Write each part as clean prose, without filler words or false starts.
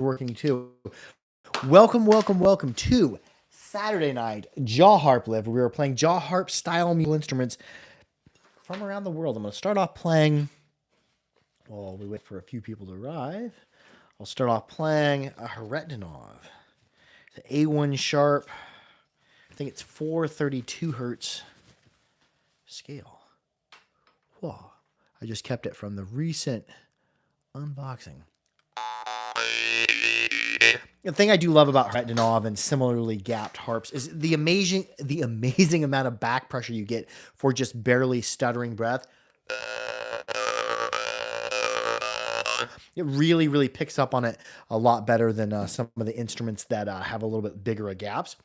working too. Welcome to Saturday night Jaw Harp Live, where we are playing jaw harp style musical instruments from around the world. I'm going to start off playing, while we wait for a few people to arrive. I'll start off playing a Haretdanov, the A1 sharp. I think it's 432 hertz scale. Whoa. I just kept it from the recent unboxing. The thing I do love about Haretdanov and similarly gapped harps is the amazing amount of back pressure you get for just barely stuttering breath. It really picks up on it a lot better than some of the instruments that have a little bit bigger gaps.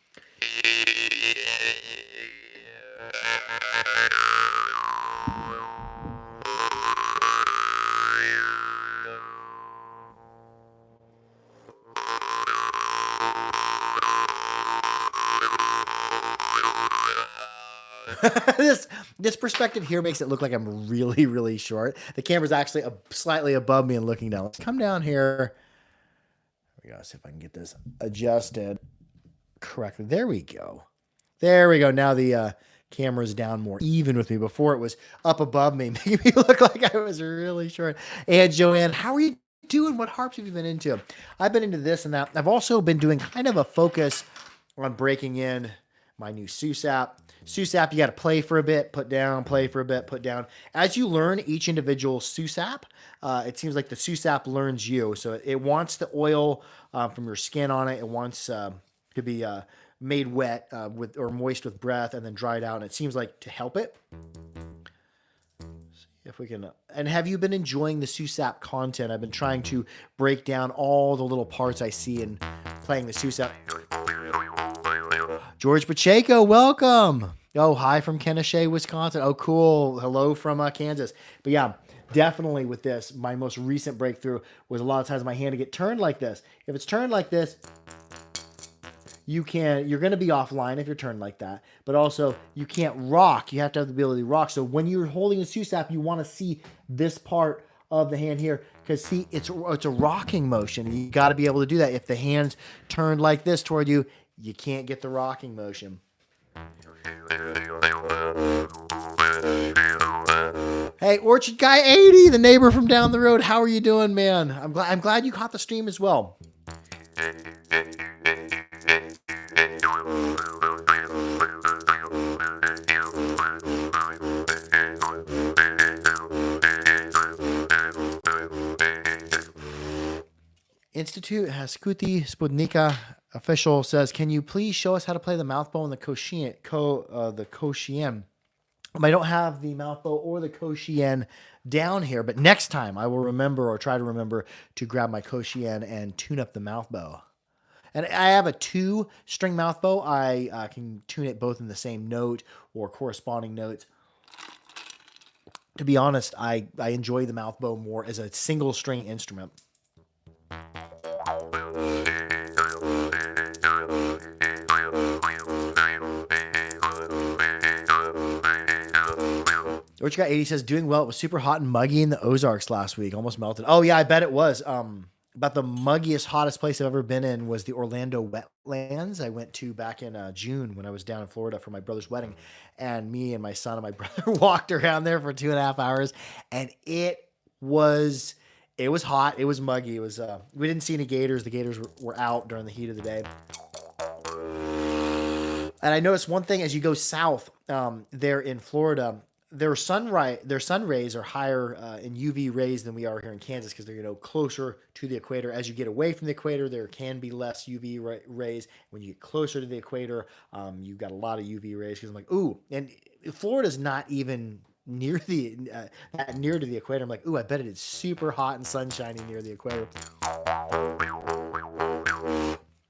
This perspective here makes it look like I'm really short. The camera's actually slightly above me and looking down. Let's come down here. We gotta see if I can get this adjusted correctly. There we go. Now the camera's down more even with me. Before it was up above me, making me look like I was really short. And Joanne, how are you doing? What harps have you been into? I've been into this and that. I've also been doing kind of a focus on breaking in my new Sousap. Sousap, you got to play for a bit, put down, play for a bit, put down. As you learn each individual Sousap, it seems like the Sousap learns you. So it wants the oil from your skin on it. It wants to be made wet or moist with breath and then dried out. And it seems like to help it. See if we can. And have you been enjoying the Sousap content? I've been trying to break down all the little parts I see in playing the Sousap. George Pacheco, welcome. Oh, hi from Kennesaw, Wisconsin. Oh, cool. Hello from Kansas. But yeah, definitely with this, my most recent breakthrough was a lot of times my hand to get turned like this. If it's turned like this, you're going to be offline if you're turned like that. But also, you can't rock. You have to have the ability to rock. So when you're holding a Sousap, you want to see this part of the hand here, because see, it's a rocking motion. You got to be able to do that. If the hand's turned like this toward you, you can't get the rocking motion. Hey, Orchard Guy 80, the neighbor from down the road. How are you doing, man? I'm glad you caught the stream as well. Institute Haskuti Spudnika official says, "Can you please show us how to play the mouthbow and the koshien?" I don't have the mouthbow or the koshien down here, but next time I will remember or try to remember to grab my koshien and tune up the mouthbow. And I have a 2-string mouthbow. I can tune it both in the same note or corresponding notes. To be honest, I enjoy the mouthbow more as a single string instrument. What you got? 80 says, doing well. It was super hot and muggy in the Ozarks last week. Almost melted. Oh, yeah, I bet it was. About the muggiest, hottest place I've ever been in was the Orlando wetlands. I went to back in June when I was down in Florida for my brother's wedding. And me and my son and my brother walked around there for 2.5 hours. And it was hot. It was muggy. It was. We didn't see any gators. The gators were out during the heat of the day. And I noticed one thing as you go south there in Florida, their sun rays are higher in UV rays than we are here in Kansas because they're closer to the equator. As you get away from the equator, there can be less UV rays. When you get closer to the equator, you've got a lot of UV rays. Because I'm like, ooh, and Florida's not even near near to the equator. I'm like, ooh, I bet it is super hot and sunshiny near the equator.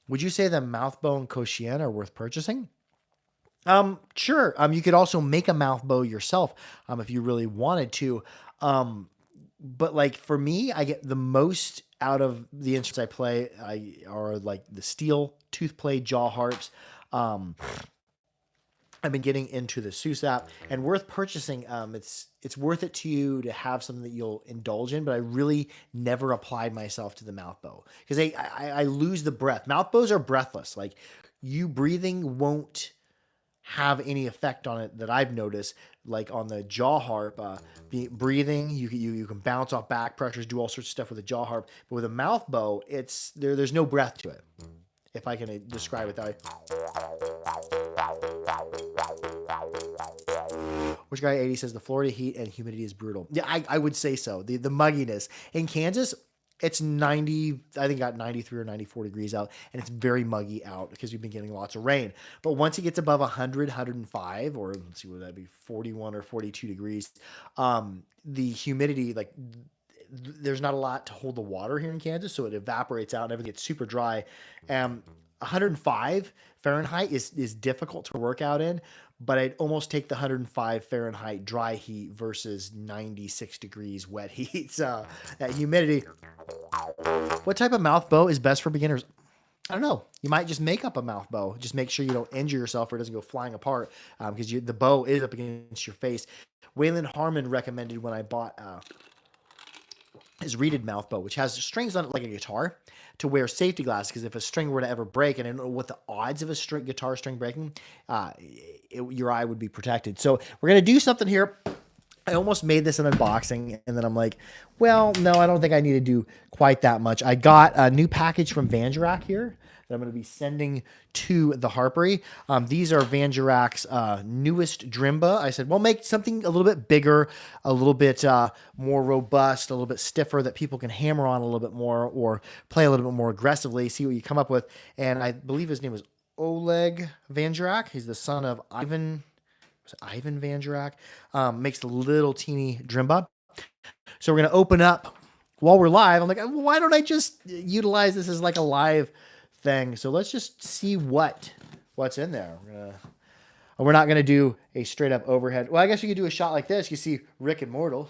Would you say the mouthbow and koshien are worth purchasing? Sure. You could also make a mouthbow yourself, if you really wanted to. But like for me, I get the most out of the instruments I play. are like the steel tooth play jaw harps. I've been getting into the Sousap and worth purchasing. It's worth it to you to have something that you'll indulge in, but I really never applied myself to the mouth bow because I lose the breath. Mouth bows are breathless. Like you breathing won't have any effect on it that I've noticed. Like on the jaw harp, breathing, you can bounce off back pressures, do all sorts of stuff with a jaw harp, but with a mouth bow, there's no breath to it. If I can describe it that way. Which guy 80 says the Florida heat and humidity is brutal. Yeah, I would say so. The mugginess in Kansas, it's 90. I think got 93 or 94 degrees out, and it's very muggy out because we've been getting lots of rain. But once it gets above 100, 105, or let's see what that'd be, 41 or 42 degrees, the humidity there's not a lot to hold the water here in Kansas, so it evaporates out and everything gets super dry. 105 Fahrenheit is difficult to work out in, but I'd almost take the 105 Fahrenheit dry heat versus 96 degrees wet heat. So that humidity. What type of mouth bow is best for beginners? I don't know. You might just make up a mouth bow. Just make sure you don't injure yourself or it doesn't go flying apart because the bow is up against your face. Waylon Harmon recommended when I bought his reeded mouth bow, which has strings on it like a guitar, to wear safety glasses because if a string were to ever break, and I don't know what the odds of a guitar string breaking, your eye would be protected. So we're going to do something here. I almost made this an unboxing, and then I'm like, well, no, I don't think I need to do quite that much. I got a new package from Vangerak here that I'm going to be sending to the Harpery. These are Vangerak's newest Drimba. I said, well, make something a little bit bigger, a little bit more robust, a little bit stiffer that people can hammer on a little bit more or play a little bit more aggressively, see what you come up with. And I believe his name was Oleg Vangerak. He's the son of Ivan Vangerak. Makes the little teeny Drimba. So we're going to open up while we're live. I'm like, why don't I just utilize this as like a live thing? So let's just see what's in there. We're not going to do a straight up overhead. Well, I guess you could do a shot like this. You see Rick and Mortal.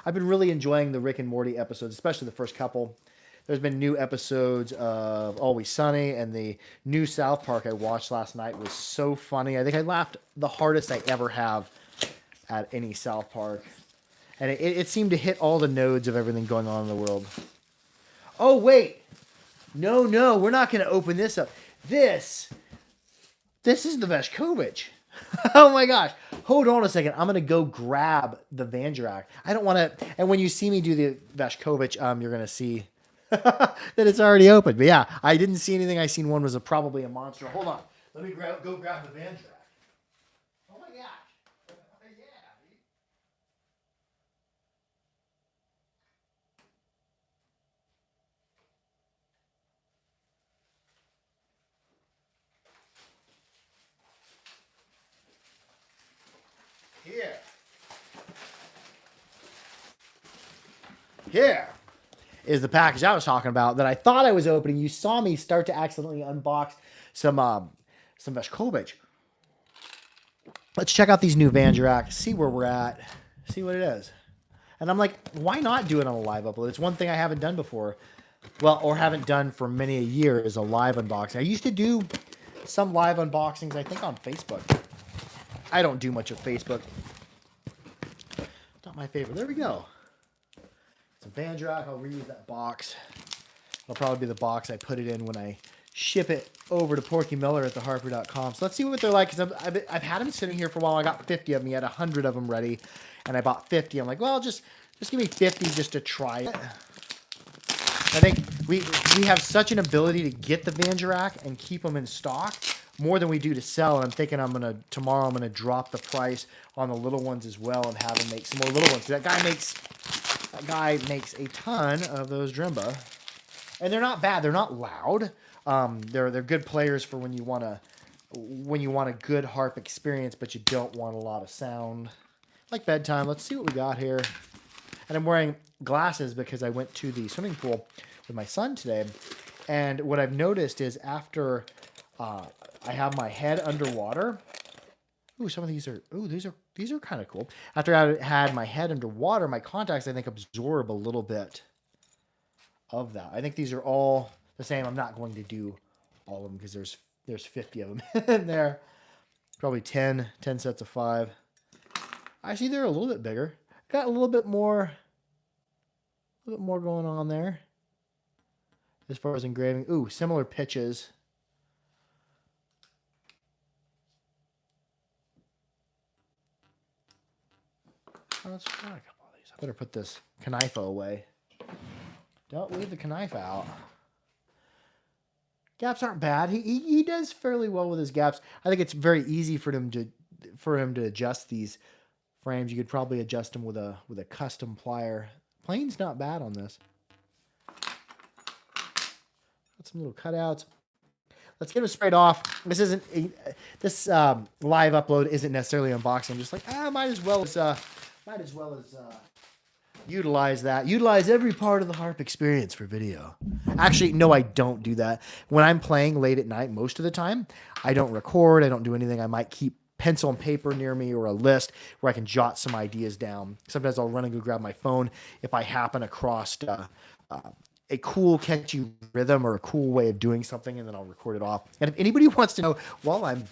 I've been really enjoying the Rick and Morty episodes, especially the first couple. There's been new episodes of Always Sunny, and the new South Park I watched last night was so funny. I think I laughed the hardest I ever have at any South Park. And it seemed to hit all the nodes of everything going on in the world. Oh, wait. No, we're not going to open this up. This is the Veshkovich. Oh my gosh. Hold on a second. I'm going to go grab the Vangerak. I don't want to, and when you see me do the Veshkovich, you're going to see that it's already open. But yeah, I didn't see anything. I seen one was probably a monster. Hold on. Let me go grab the Vangerak. Oh my gosh. Yeah. Here is the package I was talking about that I thought I was opening. You saw me start to accidentally unbox some Veshkovich. Let's check out these new Vangerak, see where we're at, see what it is. And I'm like, why not do it on a live upload? It's one thing I haven't done before. Well, or haven't done for many a year is a live unboxing. I used to do some live unboxings, I think, on Facebook. I don't do much of Facebook. Not my favorite. There we go. Some Vangerak. I'll reuse that box. It'll probably be the box I put it in when I ship it over to Porky Miller at theharper.com. So let's see what they're like. Because I've had them sitting here for a while. I got 50 of them. He had 100 of them ready. And I bought 50. I'm like, well, just give me 50 just to try it. I think we have such an ability to get the Vangerak and keep them in stock more than we do to sell. And I'm thinking tomorrow I'm gonna drop the price on the little ones as well and have him make some more little ones. That guy makes a ton of those Drimba, and they're not bad. They're not loud. They're good players for when you want a good harp experience, but you don't want a lot of sound. Like bedtime. Let's see what we got here. And I'm wearing glasses because I went to the swimming pool with my son today. And what I've noticed is after I have my head underwater. Ooh, some of these are. Ooh, these are kind of cool. After I had my head underwater, my contacts I think absorb a little bit of that. I think these are all the same. I'm not going to do all of them because there's 50 of them in there. Probably 10 sets of 5. Actually, they're a little bit bigger. Got a little bit more going on there as far as engraving. Ooh, similar pitches. Oh, let's try a couple of these. I better put this Knife away. Don't leave the Knife out. Gaps aren't bad. He does fairly well with his gaps. I think it's very easy for him to adjust these frames. You could probably adjust them with a custom plier. Plane's not bad on this. Got some little cutouts. Let's get them sprayed off. This isn't live upload isn't necessarily unboxing. I'm just like, might as well as utilize that. Utilize every part of the harp experience for video. Actually, no, I don't do that. When I'm playing late at night, most of the time, I don't record. I don't do anything. I might keep pencil and paper near me or a list where I can jot some ideas down. Sometimes I'll run and go grab my phone if I happen across a cool, catchy rhythm or a cool way of doing something, and then I'll record it off. And if anybody wants to know, while I'm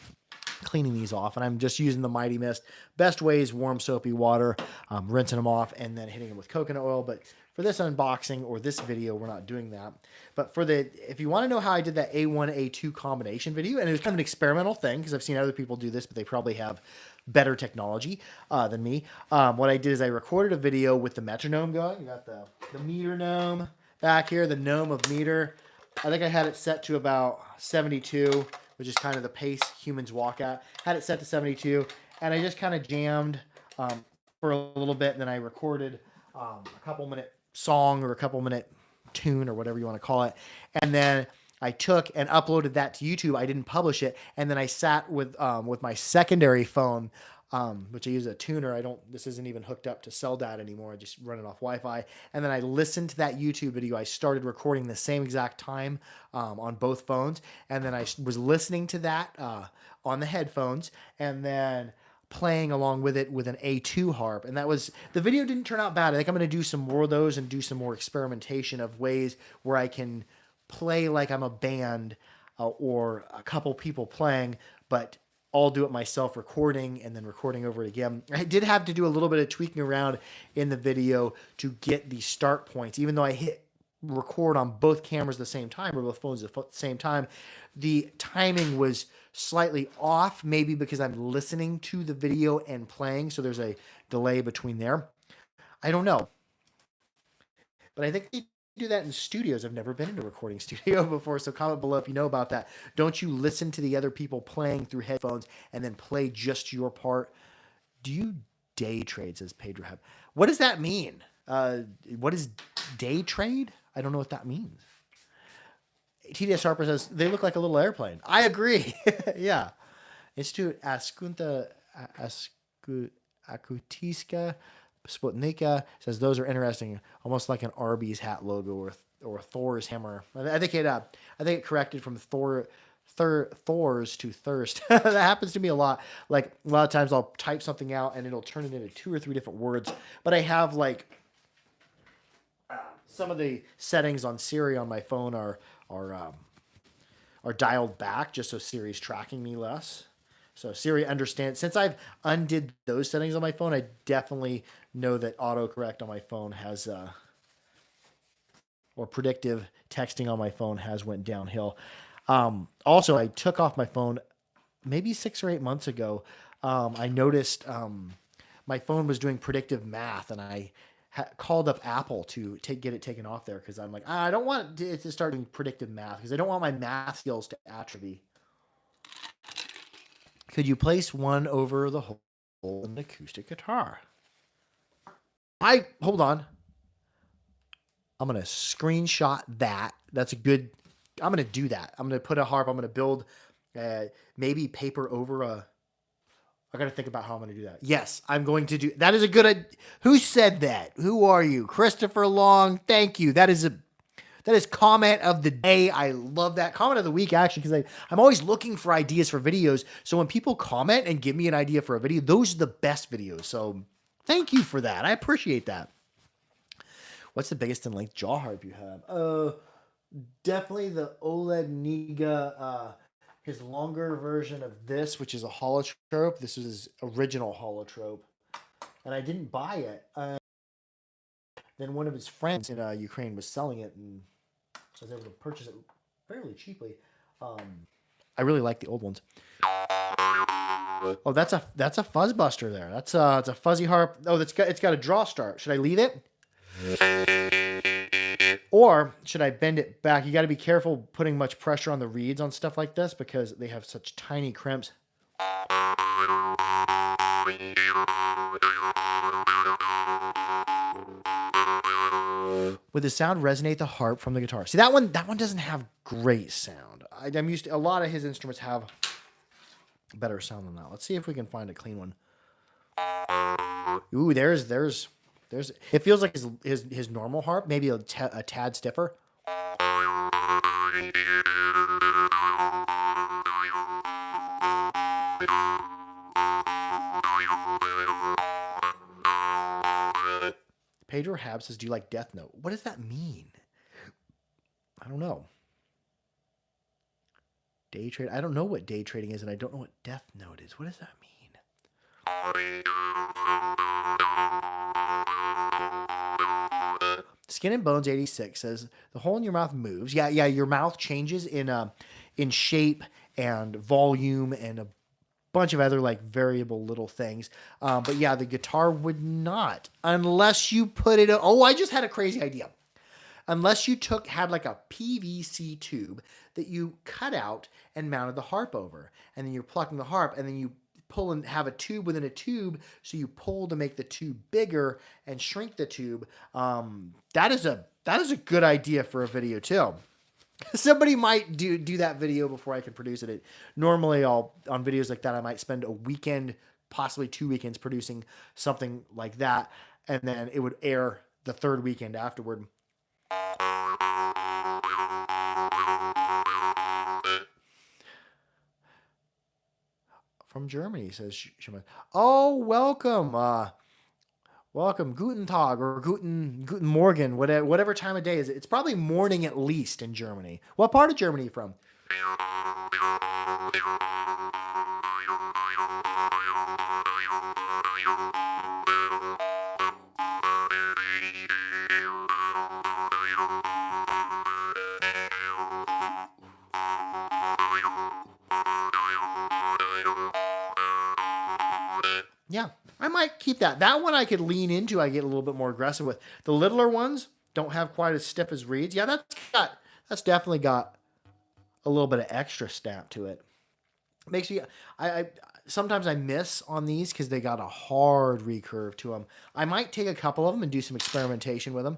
cleaning these off, and I'm just using the Mighty Mist, best way is warm soapy water, rinsing them off, and then hitting them with coconut oil. But for this unboxing or this video, we're not doing that. But if you want to know how I did that A1, A2 combination video, and it was kind of an experimental thing, because I've seen other people do this, but they probably have better technology than me. What I did is I recorded a video with the metronome going. You got the meter gnome back here, the gnome of meter. I think I had it set to about 72, which is kind of the pace humans walk at. Had it set to 72, and I just kind of jammed for a little bit, and then I recorded a couple-minute song or a couple-minute tune or whatever you want to call it, and then I took and uploaded that to YouTube. I didn't publish it, and then I sat with my secondary phone, which I use a tuner. This isn't even hooked up to cell data anymore. I just run it off Wi-Fi. And then I listened to that YouTube video. I started recording the same exact time on both phones. And then I was listening to that on the headphones and then playing along with it with an A2 harp. And the video didn't turn out bad. I think I'm going to do some more of those and do some more experimentation of ways where I can play like I'm a band or a couple people playing, but I'll do it myself, recording and then recording over it again. I did have to do a little bit of tweaking around in the video to get the start points. Even though I hit record on both cameras at the same time, or both phones at the same time, the timing was slightly off, maybe because I'm listening to the video and playing, so there's a delay between there. I don't know. But I think they do that in studios. I've never been in a recording studio before, so comment below if you know about that. Don't you listen to the other people playing through headphones and then play just your part? Do you day trade, says Pedro Hub. What does that mean? What is day trade? I don't know what that means. TDS Harper says, they look like a little airplane. I agree. Yeah. Institute Askunta Akutiska Sputnika says those are interesting, almost like an Arby's hat logo or Thor's hammer. I think it corrected from Thor's to thirst. That happens to me a lot. Like a lot of times I'll type something out and it'll turn it into 2 or 3 different words. But I have like some of the settings on Siri on my phone are dialed back just so Siri's tracking me less. So Siri understands. Since I've undid those settings on my phone, I definitely know that autocorrect on my phone has, or predictive texting on my phone has went downhill. Also, I took off my phone maybe 6 or 8 months ago. I noticed my phone was doing predictive math, and I called up Apple to get it taken off there because I'm like, I don't want it to start doing predictive math because I don't want my math skills to atrophy. Could you place one over the hole in the acoustic guitar? Hold on. I'm going to screenshot that. That's a good, I'm going to do that. I'm going to put a harp. I'm going to build maybe paper over I got to think about how I'm going to do that. Yes, I'm going to do, that is a good, who said that? Who are you? Christopher Long. Thank you. That is comment of the day. I love that. Comment of the week, actually, because I'm always looking for ideas for videos. So when people comment and give me an idea for a video, those are the best videos. So thank you for that. I appreciate that. What's the biggest and length jaw harp you have? Definitely the Oleg Niga his longer version of this, which is a holotrope. This was his original holotrope, and I didn't buy it. Then one of his friends in Ukraine was selling it, and I was able to purchase it fairly cheaply. I really like the old ones. Oh, that's a fuzz buster there. It's a fuzzy harp. Oh, it's got a draw start. Should I leave it? Or should I bend it back? You got to be careful putting much pressure on the reeds on stuff like this because they have such tiny crimps. Would the sound resonate the harp from the guitar? See, that one doesn't have great sound. I'm used to, a lot of his instruments have better sound than that. Let's see if we can find a clean one. Ooh, there's it feels like his normal harp, maybe a tad stiffer. Pedro Hab says, do you like Death Note? What does that mean? I don't know. Day trade. I don't know what day trading is, and I don't know what Death Note is. What does that mean? Skin and Bones 86 says the hole in your mouth moves. Yeah, your mouth changes in shape and volume and a bunch of other like variable little things. But yeah, the guitar would not unless you put it. Oh, I just had a crazy idea. Unless you had like a PVC tube that you cut out and mounted the harp over, and then you're plucking the harp, and then you pull and have a tube within a tube, so you pull to make the tube bigger and shrink the tube. That is a good idea for a video too. Somebody might do that video before I can produce it. Normally, on videos like that, I might spend a weekend, possibly 2 weekends, producing something like that, and then it would air the third weekend afterward. From Germany, says Shimon. Oh, welcome. Welcome. Guten Tag or Guten Morgen, whatever time of day is it. It's probably morning at least in Germany. What part of Germany are you from? Yeah, I might keep that. That one I could lean into. I get a little bit more aggressive with. The littler ones don't have quite as stiff as reeds. Yeah, that's definitely got a little bit of extra snap to it. Makes me. I sometimes I miss on these because they got a hard recurve to them. I might take a couple of them and do some experimentation with them.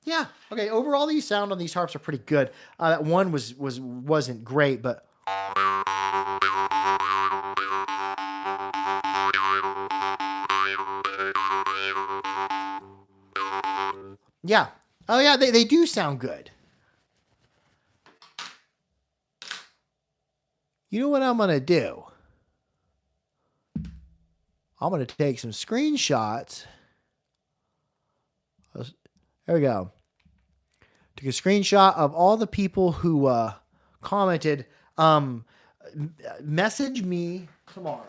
Yeah. Okay. Overall, these sound on these harps are pretty good. That one wasn't great, but. Yeah. Oh, yeah, they do sound good. You know what I'm going to do? I'm going to take some screenshots. There we go. Took a screenshot of all the people who commented. Message me tomorrow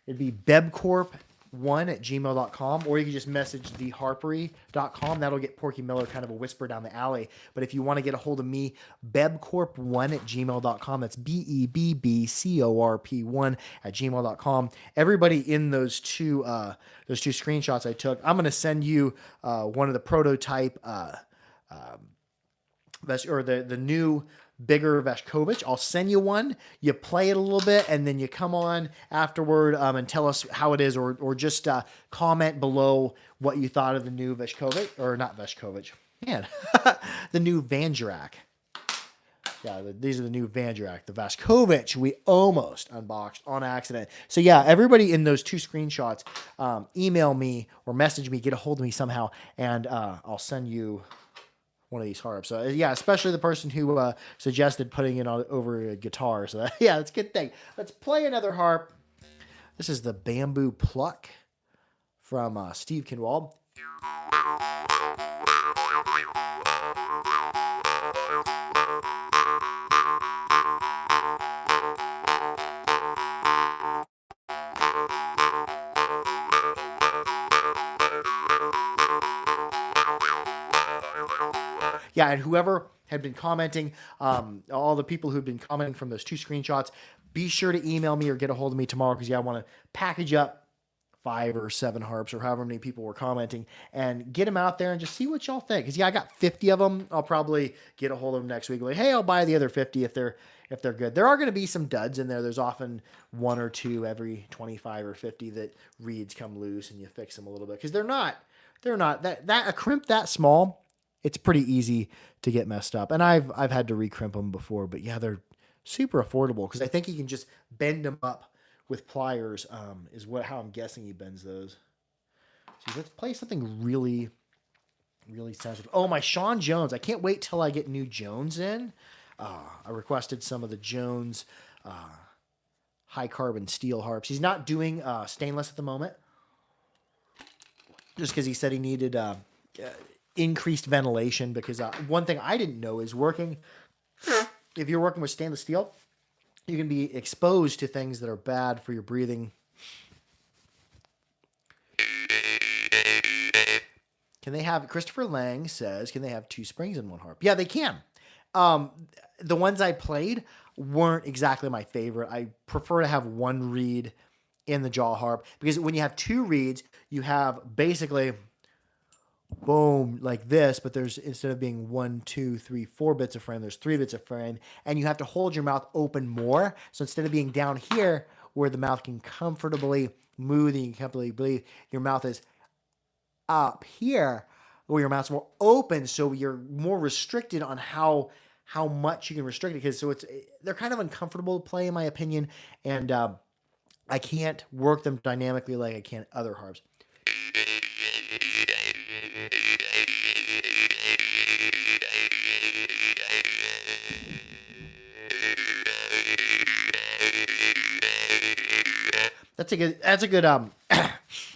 it'd be bebcorp1@gmail.com, or you can just message theharpery.com. That'll get Porky Miller kind of a whisper down the alley. But if you want to get a hold of me, bebcorp1@gmail.com. That's BEBBCORP1@gmail.com. Everybody in those two screenshots I took, I'm going to send you one of the prototype or the new bigger Veshkovich. I'll send you one. You play it a little bit, and then you come on afterward and tell us how it is, or just comment below what you thought of the new Veshkovich, or not Veshkovich. Man, the new Vangerak. Yeah, these are the new Vangerak. The Veshkovich we almost unboxed on accident. So yeah, everybody in those two screenshots, email me or message me, get a hold of me somehow, and I'll send you one of these harps. So yeah, especially the person who suggested putting it over a guitar. So yeah, that's a good thing. Let's play another harp. This is the Bamboo Pluck from Steve Kinwald. yeah, and whoever had been commenting, all the people who've been commenting from those 2 screenshots, be sure to email me or get a hold of me tomorrow because, yeah, I want to package up 5 or 7 harps or however many people were commenting and get them out there and just see what y'all think. Because, yeah, I got 50 of them. I'll probably get a hold of them next week. Like, hey, I'll buy the other 50 if they're good. There are going to be some duds in there. There's often 1 or 2 every 25 or 50 that reeds come loose and you fix them a little bit because they're not that a crimp that small. It's pretty easy to get messed up, and I've had to recrimp them before. But yeah, they're super affordable because I think you can just bend them up with pliers. Is how I'm guessing he bends those. So let's play something really, really sensitive. Oh, my Sean Jones! I can't wait till I get new Jones in. I requested some of the Jones high carbon steel harps. He's not doing stainless at the moment, just because he said he needed increased ventilation. Because one thing I didn't know is if you're working with stainless steel, you can be exposed to things that are bad for your breathing. Christopher Lang says, can they have 2 springs in one harp? Yeah, they can. The ones I played weren't exactly my favorite. I prefer to have 1 reed in the jaw harp because when you have 2 reeds, you have basically boom like this, but there's, instead of being 1, 2, 3, 4 bits of frame, there's 3 bits of frame, and you have to hold your mouth open more. So instead of being down here where the mouth can comfortably move and you can comfortably breathe, your mouth is up here where your mouth's more open, so you're more restricted on how much you can restrict it, because they're kind of uncomfortable to play in my opinion, and I can't work them dynamically like I can other harps. That's a good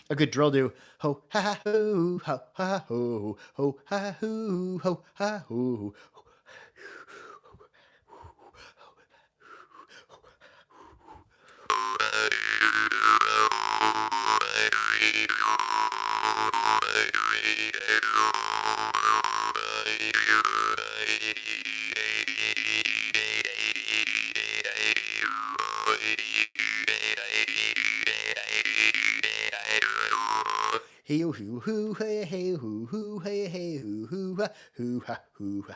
a good drill do. Ho ha ho ho ha ho ho ha ho ho ha ho. Hey hoo hoo hey hey hoo hoo hey hey hoo hoo ha hoo ha hoo ha.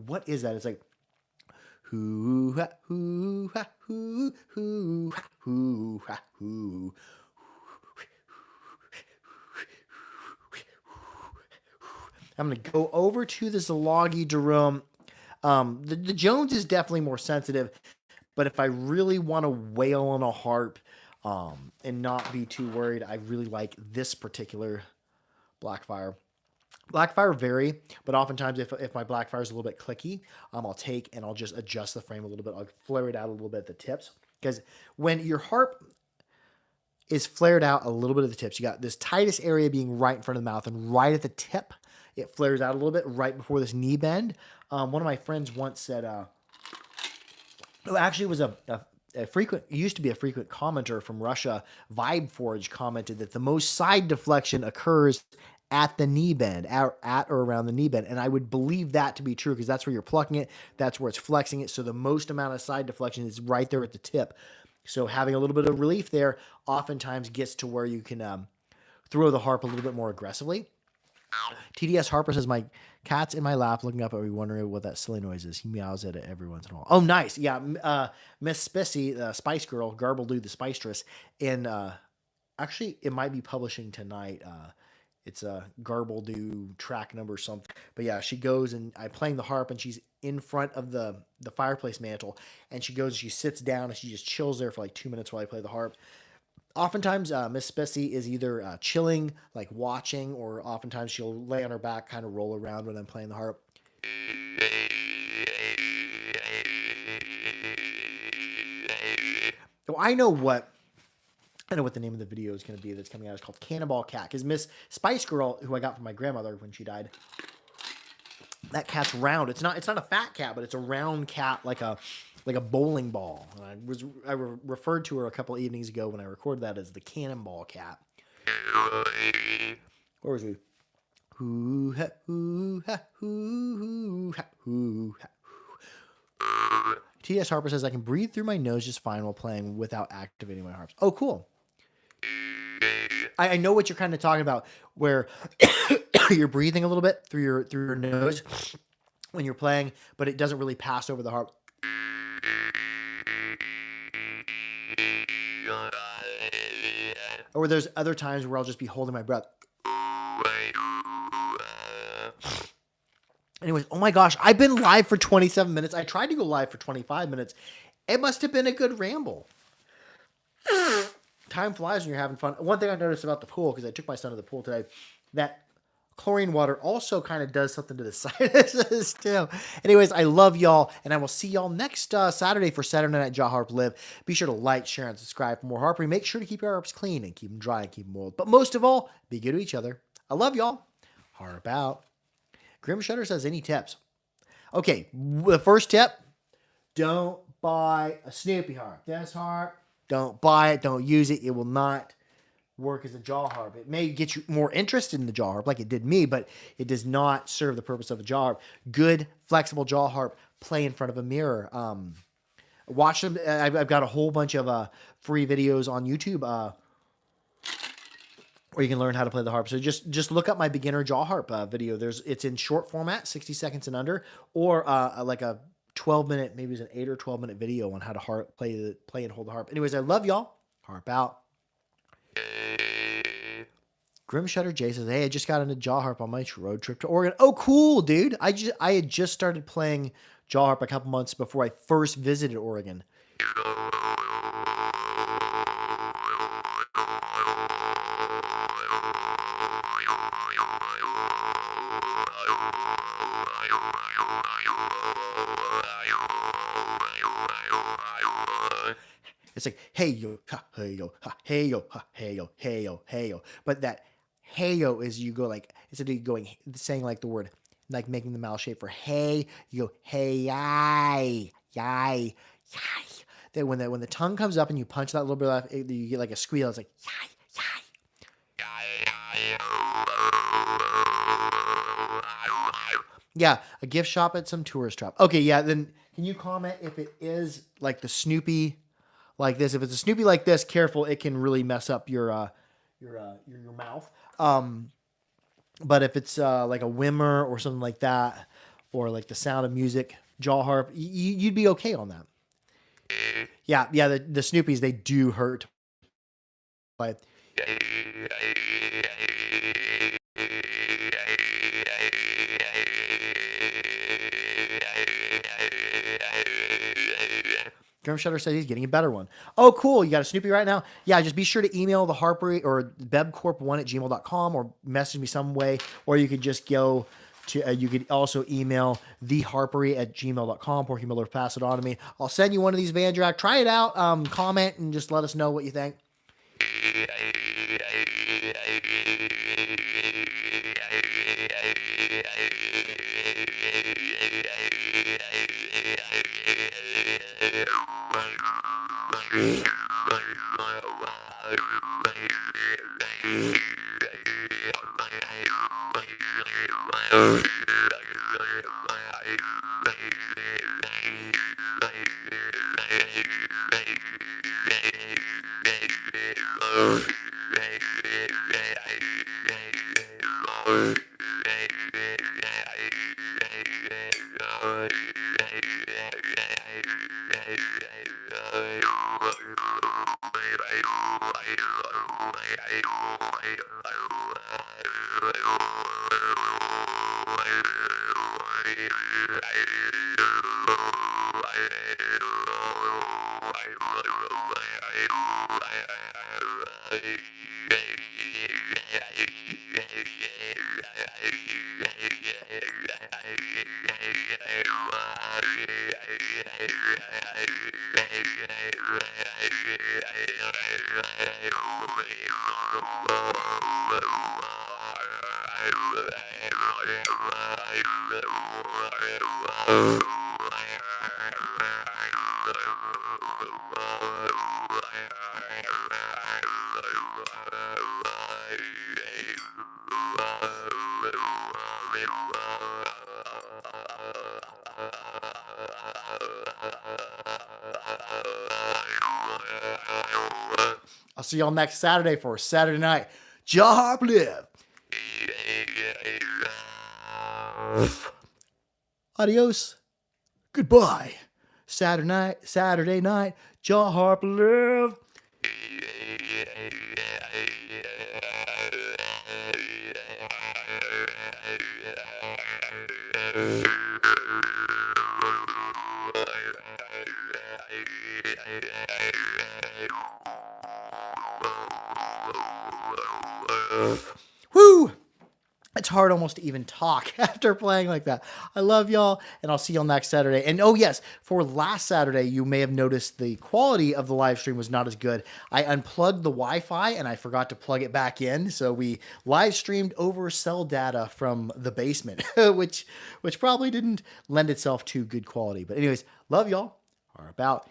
What is that? It's like hoo ha hoo ha hoo hoo ha hoo ha hoo. I'm gonna go over to the Zilagi Jerome. The Jones is definitely more sensitive, but if I really want to wail on a harp and not be too worried, I really like this particular Blackfire. Blackfire vary, but oftentimes if my Blackfire is a little bit clicky, I'll take and I'll just adjust the frame a little bit. I'll flare it out a little bit at the tips, because when your harp is flared out a little bit at the tips, you got this tightest area being right in front of the mouth, and right at the tip it flares out a little bit right before this knee bend. One of my friends once said, actually, it was a frequent, it used to be a frequent commenter from Russia. Vibe Forge commented that the most side deflection occurs at the knee bend, at or around the knee bend. And I would believe that to be true because that's where you're plucking it. That's where it's flexing it. So the most amount of side deflection is right there at the tip. So having a little bit of relief there oftentimes gets to where you can throw the harp a little bit more aggressively. TDS Harper says, my cat's in my lap looking up at me wondering what that silly noise is. He meows at it every once in a while. Oh, nice. Yeah. Miss Spissy, the Spice Girl, Garbled the Spiceress. And actually, it might be publishing tonight. It's a Garbled track number something. But yeah, she goes and I'm playing the harp and she's in front of the fireplace mantle. And she goes, she sits down and she just chills there for like 2 minutes while I play the harp. Oftentimes, Miss Spessy is either chilling, like watching, or oftentimes she'll lay on her back, kind of roll around when I'm playing the harp. So I know what the name of the video is going to be that's coming out. It's called Cannonball Cat. Because Miss Spice Girl, who I got from my grandmother when she died, that cat's round. It's not a fat cat, but it's a round cat, like a bowling ball. And I referred to her a couple evenings ago when I recorded that as the Cannonball Cat. Or was we? Hoo ha hoo ha hoo ha hoo ha. T.S. Harper says I can breathe through my nose just fine while playing without activating my harps. Oh, cool. I know what you're kind of talking about, where you're breathing a little bit through your nose when you're playing, but it doesn't really pass over the harp. Or there's other times where I'll just be holding my breath. Anyways, oh my gosh, I've been live for 27 minutes. I tried to go live for 25 minutes. It must have been a good ramble. Time flies when you're having fun. One thing I noticed about the pool, because I took my son to the pool today, that chlorine water also kind of does something to the sinuses too. Anyways, I love y'all, and I will see y'all next Saturday for Saturday Night Jaw Harp Live. Be sure to like, share, and subscribe for more harpery. Make sure to keep your harps clean and keep them dry and keep them oiled. But most of all, be good to each other. I love y'all. Harp out. Grim Shutter says, any tips? Okay, the first tip, don't buy a Snoopy harp. This harp, don't buy it, don't use it. It will not work as a jaw harp. It may get you more interested in the jaw harp like it did me, but it does not serve the purpose of a jaw harp. Good, flexible jaw harp, play in front of a mirror. Watch them. I've got a whole bunch of free videos on YouTube where you can learn how to play the harp. So just look up my beginner jaw harp video. It's in short format, 60 seconds and under, or like a 12-minute, maybe it's an 8 or 12-minute video on how to play and hold the harp. Anyways, I love y'all. Harp out. Grim Shutter J says, hey, I just got into jaw harp on my road trip to Oregon. Oh, cool, dude. I had just started playing jaw harp a couple months before I first visited Oregon. It's like, hey yo, ha, hey yo, ha, hey yo, ha, hey yo, hey yo, hey yo. But that hey yo is you go like, instead of going, saying like the word, like making the mouth shape for hey, you go hey, yai, yai, yai. Then when the tongue comes up and you punch that little bit off, you get like a squeal. It's like yai, yai. Yeah, a gift shop at some tourist trap. Okay, yeah, then can you comment if it is like the Snoopy like this? If it's a Snoopy like this, careful, it can really mess up your mouth. But if it's like a Wimmer or something like that, or like the Sound of Music jaw harp, you'd be okay on that. Yeah, the Snoopies, they do hurt. But Grim Shutter says he's getting a better one. Oh, cool. You got a Snoopy right now? Yeah, just be sure to email the Harpery or bebcorp1@gmail.com or message me some way, or you could just go to, you could also email theharpery@gmail.com. Porky Miller, pass it on to me. I'll send you one of these Van Drack. Try it out. Comment and just let us know what you think. I'll see y'all next Saturday for Saturday night. Harp live. Adios. Goodbye. Saturday night. Harp live. Woo! It's hard almost to even talk after playing like that. I love y'all, and I'll see y'all next Saturday. And oh yes, for last Saturday, you may have noticed the quality of the live stream was not as good. I unplugged the Wi-Fi and I forgot to plug it back in, so we live streamed over cell data from the basement, which probably didn't lend itself to good quality. But anyways, love y'all. Harp out.